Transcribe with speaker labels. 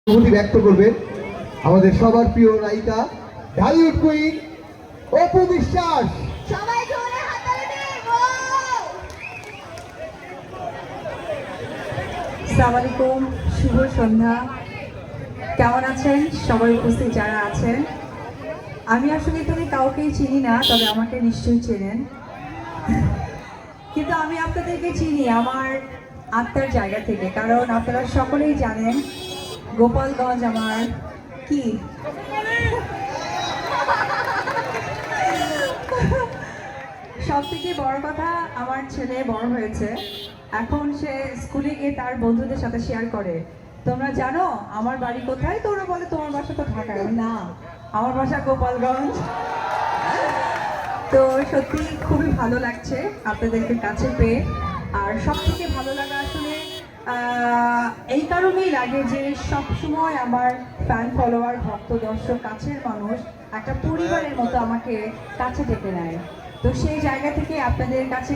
Speaker 1: অনুভূতি ব্যক্ত করবেন আমাদের সবার প্রিয় নায়িকা ঢালিউড কুইন অপু বিশ্বাস।
Speaker 2: সবাই জোরে হাততালি দিন।
Speaker 3: আসসালামু আলাইকুম, শুভ সন্ধ্যা। কেমন আছেন সবাই উপস্থিত যারা আছেন? আমি আসলে এখানে কাউকেই চিনি না, তবে আমাকে নিশ্চয়ই চেনেন। কিন্তু আমি আপনাদেরকে চিনি আমার আত্মার জায়গা থেকে, কারণ আপনারা সকলেই জানেন গোপালগঞ্জ আমার কি সব থেকে বড় কথা, আমার ছেলে বড় হয়েছে, এখন সে স্কুলে গিয়ে তার বন্ধুদের সাথে শেয়ার করে, তোমরা জানো আমার বাড়ি কোথায়? তো ওরা বলে তোমার বাসা তো ঢাকায়। আমি, না, আমার বাসা গোপালগঞ্জ। তো সত্যি খুবই ভালো লাগছে আপনাদেরকে কাছে পেয়ে। আর সব থেকে ভালো লাগা আসলে এই কারণেই লাগে যে সব সময় আমার ফ্যান ফলোয়ার, ভক্ত, দর্শক, কাছের মানুষ একটা পরিবারের মতো আমাকে কাছে ডেকে নেয়। তো সেই জায়গা থেকে আপনাদের কাছে